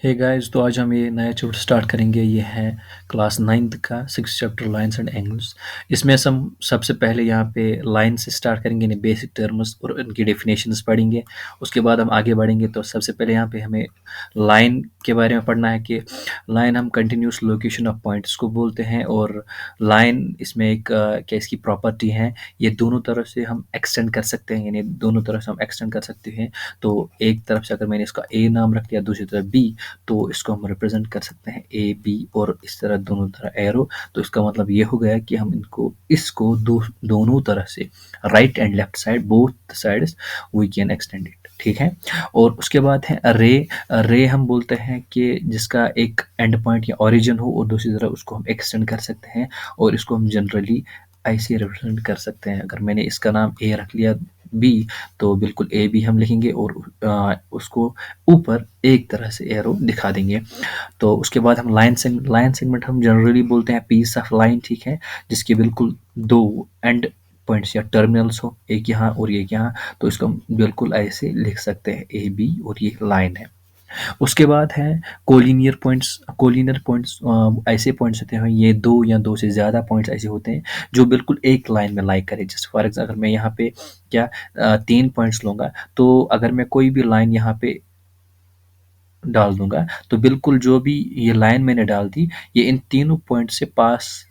Hey guys, तो आज हम ये नया चैप्टर स्टार्ट करेंगे। ये है क्लास 9th का 6 चैप्टर लाइंस एंड एंगल्स। इसमें हम सबसे पहले यहाँ पे लाइन से स्टार्ट करेंगे, यानी बेसिक टर्म्स और उनकी डेफिनेशंस पढ़ेंगे। उसके बाद हम आगे बढ़ेंगे। तो सबसे पहले यहाँ पे हमें लाइन के बारे में पढ़ना है कि लाइन हम कंटिन्यूस लोकेशन ऑफ पॉइंट्स को बोलते हैं, और लाइन इसमें एक क्या इसकी प्रॉपर्टी है, ये दोनों तरफ से हम एक्सटेंड कर सकते हैं, यानी दोनों तरफ से हम एक्सटेंड कर सकते हैं। तो एक तरफ से अगर मैंने इसका ए नाम रख दिया, दूसरी तरफ बी, तो इसको हम रिप्रेजेंट कर सकते हैं ए बी, और इस तरह दोनों तरह एरो। तो इसका मतलब ये हो गया कि हम इसको दोनों तरह से right and left side, both sides we can extend it. ठीक है। और उसके बाद है रे। रे हम बोलते हैं कि जिसका एक एंड पॉइंट या ओरिजिन हो और दूसरी तरफ उसको हम एक्सटेंड कर सकते हैं, और इसको हम जनरली ऐसे रिप्रेजेंट कर सकते हैं। अगर मैंने इसका नाम ए रख लिया, बी, तो बिल्कुल ए बी हम लिखेंगे और उसको ऊपर एक तरह से एरो दिखा देंगे। तो उसके बाद हम लाइन सेगमेंट हम जनरली बोलते हैं पीस ऑफ लाइन। ठीक है। जिसके बिल्कुल दो एंड पॉइंट्स या टर्मिनल्स हो, एक यहाँ और एक यहाँ, तो इसको हम बिल्कुल ऐसे लिख सकते हैं ए बी, और ये लाइन है। उसके बाद है कोलिनियर पॉइंट्स। कोलिनियर पॉइंट्स ऐसे पॉइंट्स होते हैं, ये दो या दो से ज़्यादा पॉइंट्स ऐसे होते हैं जो बिल्कुल एक लाइन में लाई करें। जैसे फॉर एग्जाम्पल अगर मैं यहाँ पे क्या 3 पॉइंट्स लूँगा, तो अगर मैं कोई भी लाइन यहाँ पे डाल दूंगा, तो बिल्कुल जो भी ये लाइन मैंने डाल दी, ये इन तीनों पॉइंट से पास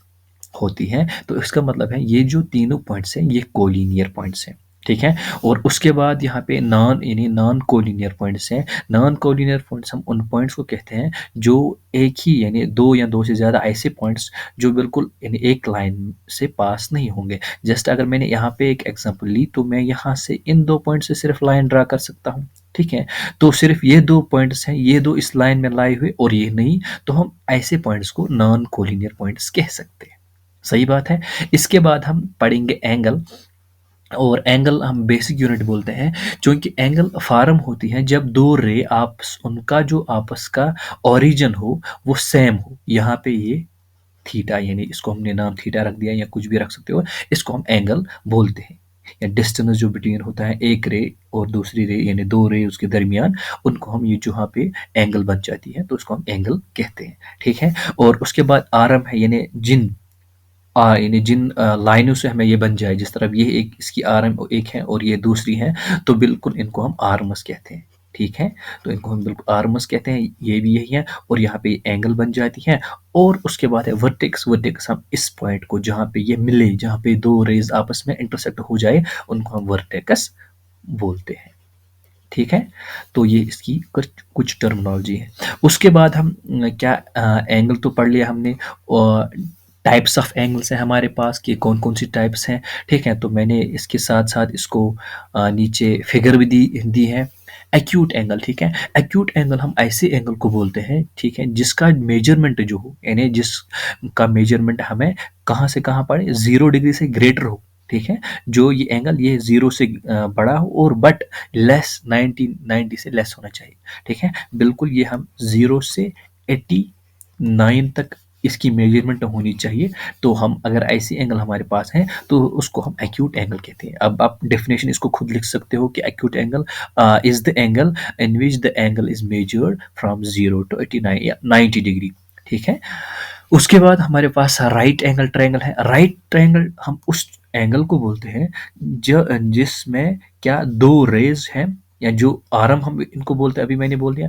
होती है। तो इसका मतलब है ये जो तीनों पॉइंट्स हैं ये कोलिनियर पॉइंट्स हैं। ठीक है। और उसके बाद यहाँ पे नॉन कोलिनियर पॉइंट्स हैं। नॉन कोलिनियर पॉइंट्स हम उन पॉइंट्स को कहते हैं जो एक ही, यानी दो या दो से ज़्यादा ऐसे पॉइंट्स जो बिल्कुल यानी एक लाइन से पास नहीं होंगे। जस्ट अगर मैंने यहाँ पे एक एग्जांपल ली, तो मैं यहाँ से इन दो पॉइंट से सिर्फ लाइन ड्रा कर सकता हूँ। ठीक है। तो सिर्फ ये दो पॉइंट्स हैं, ये दो इस लाइन में लाए हुए और ये नहीं, तो हम ऐसे पॉइंट्स को नॉन कोलिनियर पॉइंट्स कह सकते हैं। सही बात है। इसके बाद हम पढ़ेंगे एंगल। और एंगल हम बेसिक यूनिट बोलते हैं, क्योंकि एंगल फॉर्म होती है जब दो रे आपस उनका जो आपस का ओरिजिन हो वो सेम हो। यहाँ पे ये थीटा, यानी इसको हमने नाम थीटा रख दिया, या कुछ भी रख सकते हो, इसको हम एंगल बोलते हैं। या डिस्टेंस जो बिटवीन होता है एक रे और दूसरी रे, यानी दो रे उसके दरमियान, उनको हम ये जो यहाँ पे एंगल बन जाती है, तो उसको हम एंगल कहते हैं। ठीक है। और उसके बाद आरम है, यानी जिन लाइनों से हमें ये बन जाए, जिस तरह ये एक इसकी आर्म एक है और ये दूसरी है, तो बिल्कुल इनको हम आर्मस कहते हैं। ठीक है। तो इनको हम बिल्कुल आर्मस कहते हैं, ये भी यही है, और यहाँ पे एंगल बन जाती है। और उसके बाद है वर्टेक्स। वर्टेक्स हम इस पॉइंट को जहाँ पे ये मिले, जहाँ पे दो रेज आपस में इंटरसेक्ट हो जाए, उनको हम वर्टेक्स बोलते हैं। ठीक है। तो ये इसकी कुछ कुछ टर्मिनोलॉजी है। उसके बाद हम क्या एंगल तो पढ़ लिया हमने, और टाइप्स ऑफ एंगल्स हैं हमारे पास कि कौन कौन सी टाइप्स हैं। ठीक है। तो मैंने इसके साथ साथ इसको नीचे फिगर भी दी है। Acute angle. ठीक है। एक्यूट एंगल हम ऐसे एंगल को बोलते हैं, ठीक है, जिसका मेजरमेंट जो हो, यानी जिसका मेजरमेंट हमें कहाँ से कहाँ पड़े, 0 डिग्री से ग्रेटर हो। ठीक है। जो ये एंगल ये 0 से बड़ा हो, और बट लेस 90 से लेस होना चाहिए। ठीक है। बिल्कुल ये हम 0 से 89 तक इसकी मेजरमेंट होनी चाहिए। तो हम अगर ऐसी एंगल हमारे पास है, तो उसको हम एक्यूट एंगल कहते हैं। अब आप डेफिनेशन इसको खुद लिख सकते हो कि acute angle is the angle in which the angle is measured from 0 to 89 या 90 डिग्री। ठीक है। उसके बाद हमारे पास राइट एंगल ट्रायंगल है। राइट ट्रायंगल हम उस एंगल को बोलते हैं जो जिसमें क्या दो रेज हैं, या जो आर्म हम इनको बोलते हैं, अभी मैंने बोल दिया,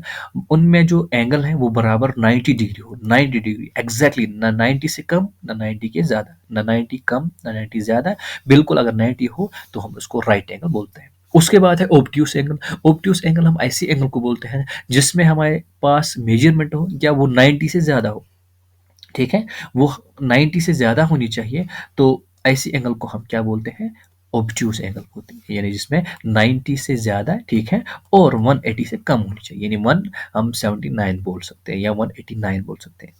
उनमें जो एंगल है वो बराबर 90 डिग्री हो। 90 डिग्री एग्जैक्टली, ना 90 से कम ना 90 के ज़्यादा, ना 90 कम ना 90 ज़्यादा, बिल्कुल अगर 90 हो तो हम उसको राइट एंगल बोलते हैं। उसके बाद है ओब्ट्यूस एंगल। ओब्ट्यूस एंगल हम ऐसे एंगल को बोलते हैं जिसमें हमारे पास मेजरमेंट हो या वो 90 से ज़्यादा हो। ठीक है। वो 90 से ज़्यादा होनी चाहिए, तो ऐसी एंगल को हम क्या बोलते हैं, ऑब्ट्यूस एंगल होती है, यानी जिसमें 90 से ज़्यादा, ठीक है, और 180 से कम होनी चाहिए, यानी हम 79 बोल सकते हैं या 189 बोल सकते हैं।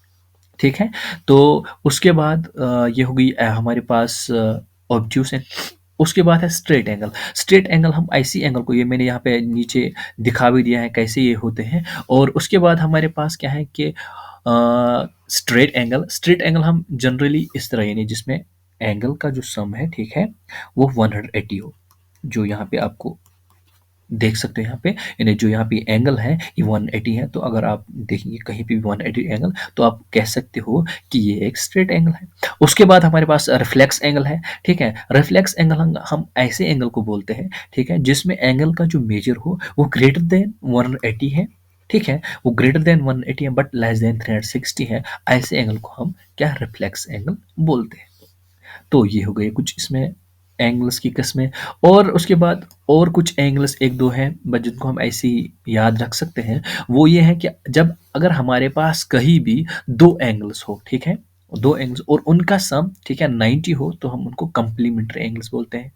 ठीक है। तो उसके बाद ये हो गई हमारे पास ऑब्ट्यूस है। उसके बाद है स्ट्रेट एंगल। स्ट्रेट एंगल हम ऐसी एंगल को, ये मैंने यहाँ पे नीचे दिखा भी दिया है कैसे ये होते हैं। और उसके बाद हमारे पास क्या है कि स्ट्रेट एंगल हम जनरली इस तरह, यानी जिसमें एंगल का जो सम है, ठीक है, वो 180 हो, जो यहाँ पे आपको देख सकते हो यहाँ पे, यानी जो यहाँ पे एंगल है ये 180 है। तो अगर आप देखेंगे कहीं पे भी 180 एंगल, तो आप कह सकते हो कि ये एक स्ट्रेट एंगल है। उसके बाद हमारे पास रिफ्लेक्स एंगल है, ठीक है। रिफ्लेक्स एंगल हम ऐसे एंगल को बोलते हैं, ठीक है, जिसमें एंगल का जो मेजर हो वो ग्रेटर देन 180 है, ठीक है, वो ग्रेटर देन 180 है बट लेस देन 360 है। ऐसे एंगल को हम क्या रिफ्लेक्स एंगल बोलते हैं। तो ये हो गए कुछ इसमें एंगल्स की किस्में। और उसके बाद और कुछ एंगल्स एक दो हैं बस जिनको हम ऐसे ही याद रख सकते हैं। वो ये है कि जब अगर हमारे पास कहीं भी दो एंगल्स हो, ठीक है, दो एंगल्स और उनका सम, ठीक है, 90 हो, तो हम उनको कंप्लीमेंट्री एंगल्स बोलते हैं,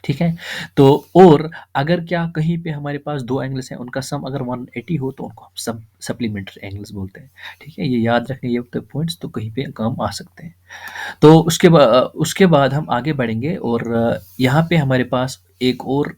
ठीक है। तो और अगर क्या कहीं पे हमारे पास दो एंगल्स हैं उनका सम अगर 180 हो, तो उनको हम सब सप्लीमेंट्री एंगल्स बोलते हैं, ठीक है। ये याद रखने ये पॉइंट्स तो कहीं पे काम आ सकते हैं। तो उसके बाद हम आगे बढ़ेंगे और यहाँ पे हमारे पास एक और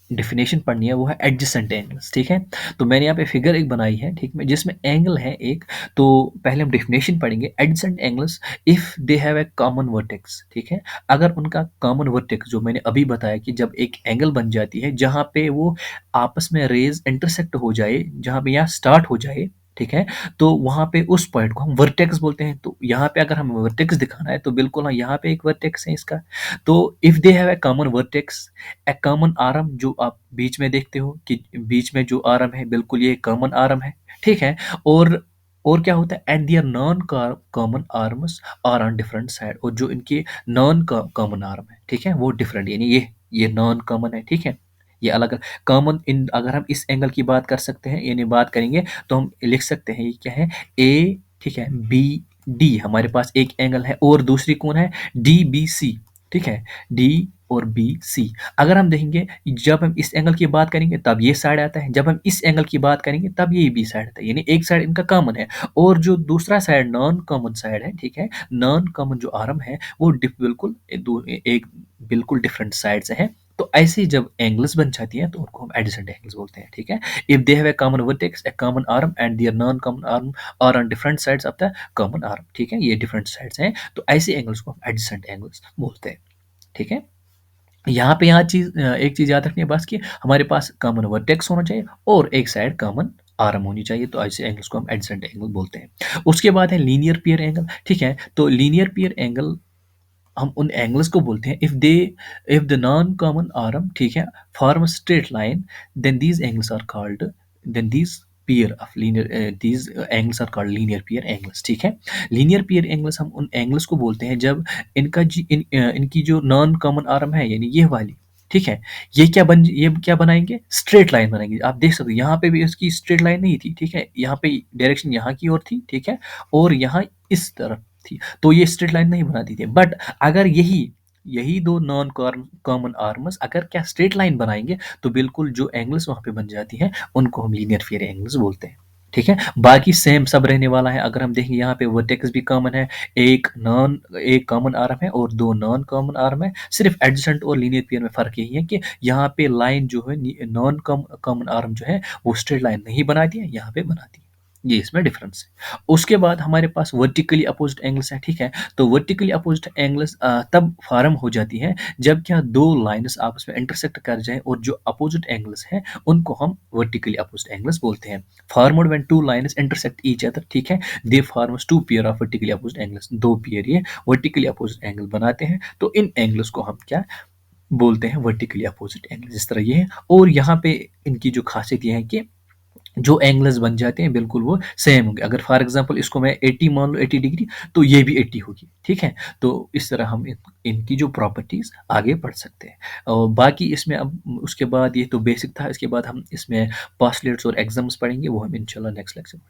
डेफिनेशन पढ़नी है, वो है एडजेसेंट एंगल्स, ठीक है। तो मैंने यहाँ पे फिगर एक बनाई है, ठीक है, जिसमें एंगल है एक। तो पहले हम डेफिनेशन पढ़ेंगे adjacent angles if they have a common vertex, ठीक है। अगर उनका कॉमन वर्टेक्स जो मैंने अभी बताया कि जब एक एंगल बन जाती है जहाँ पे वो आपस में रेज इंटरसेक्ट हो जाए, जहाँ पे यहाँ स्टार्ट हो जाए, ठीक है, तो वहाँ पे उस पॉइंट को हम वर्टेक्स बोलते हैं। तो यहाँ पे अगर हमें वर्टेक्स दिखाना है तो बिल्कुल हाँ, यहाँ पे एक वर्टेक्स है इसका। तो if they have a common vertex, a common arm, जो आप बीच में देखते हो कि बीच में जो आर्म है बिल्कुल ये कॉमन आर्म है, ठीक है। और क्या होता है, and their non common arms are on different side, और जो इनके नॉन कॉमन आर्म है, ठीक है, वो डिफरेंट, यानी ये नॉन कॉमन है, ठीक है, ये अलग कॉमन। इन अगर हम इस एंगल की बात कर सकते हैं यानी बात करेंगे तो हम लिख सकते हैं ये क्या है, ए, ठीक है, बी डी, हमारे पास एक एंगल है और दूसरी कौन है, डी बी सी, ठीक है, डी और बी सी। अगर हम देखेंगे जब हम इस एंगल की बात करेंगे तब ये साइड आता है, जब हम इस एंगल की बात करेंगे तब ये बी साइड आता है, यानी एक साइड इनका कॉमन है और जो दूसरा साइड नॉन कॉमन साइड है, ठीक है, नॉन कॉमन जो आर्म है वो बिल्कुल एक बिल्कुल डिफरेंट साइड से है। तो ऐसे ही जब एंगल्स बन जाती हैं तो उनको हम एडजेसेंट एंगल्स बोलते हैं, ठीक है। If they have a common vertex, a common arm and their non common arm are on different sides of the common arm, ठीक है, ये डिफरेंट साइड्स हैं, तो ऐसे एंगल्स को हम एडजेसेंट एंगल्स बोलते हैं, ठीक है। यहाँ एक चीज याद रखनी है बस कि हमारे पास कॉमन वर्टेक्स होना चाहिए और एक साइड कॉमन आर्म होनी चाहिए, तो ऐसे एंगल्स को हम एडजेसेंट एंगल बोलते हैं। उसके बाद है लीनियर पियर एंगल, ठीक है। तो लीनियर पियर एंगल हम उन एंगल्स को बोलते हैं if the non common arm, ठीक है, form straight line, then these angles are called then these pair of linear these angles are called linear pair angles, ठीक है। लीनियर पियर एंगल्स हम उन एंगल्स को बोलते हैं जब इनकी जो नॉन कॉमन आर्म है यानी ये वाली, ठीक है, ये क्या बनाएंगे, स्ट्रेट लाइन बनाएंगे। आप देख सकते हो यहाँ पे भी इसकी स्ट्रेट लाइन नहीं थी, ठीक है, यहाँ पे डायरेक्शन यहाँ की ओर थी, ठीक है, और यहाँ इस तरफ थी, तो ये स्ट्रेट लाइन नहीं बनाती थी। बट अगर यही यही दो नॉन कॉमन आर्म्स अगर क्या स्ट्रेट लाइन बनाएंगे तो बिल्कुल जो एंगल्स वहां पे बन जाती हैं उनको हम लीनियर फेयर एंगल्स बोलते हैं, ठीक है। बाकी सेम सब रहने वाला है। अगर हम देखेंगे यहाँ पे वर्टेक्स भी कॉमन है, एक कॉमन आर्म है और दो नॉन कॉमन आर्म है। सिर्फ एडजेसेंट और लीनियर पेयर में फर्क यही है कि यहाँ पे लाइन जो है नॉन कॉमन आर्म जो है वो स्ट्रेट लाइन नहीं बनाती है, यहाँ पे बनाती है, ये इसमें डिफरेंस है। उसके बाद हमारे पास वर्टिकली अपोजिट एंगल्स है, ठीक है। तो वर्टिकली अपोजिट एंगल्स तब फॉर्म हो जाती है जब क्या दो लाइन्स आपस में इंटरसेक्ट कर जाए और जो अपोजिट एंगल्स हैं उनको हम वर्टिकली अपोजिट एंगल्स बोलते हैं। Formed when two lines intersect each other, ठीक है, they forms two pair of vertically opposite angles, दो पेयर ये वर्टिकली अपोजिट एंगल बनाते हैं। तो इन एंगल्स को हम क्या बोलते हैं, वर्टिकली अपोजिट एंगल। इस तरह ये है। और यहाँ पे इनकी जो खासियत ये है कि जो एंगल्स बन जाते हैं बिल्कुल वो सेम होंगे। अगर फॉर एग्जांपल इसको मैं 80 मान लो, 80 डिग्री, तो ये भी 80 होगी, ठीक है। तो इस तरह हम इनकी जो प्रॉपर्टीज आगे बढ़ सकते हैं। और बाकी इसमें अब उसके बाद ये तो बेसिक था, इसके बाद हम इसमें पास्टलेट्स और एग्जाम्स पढ़ेंगे, वो हम इंशाल्लाह नेक्स्ट लेक्चर में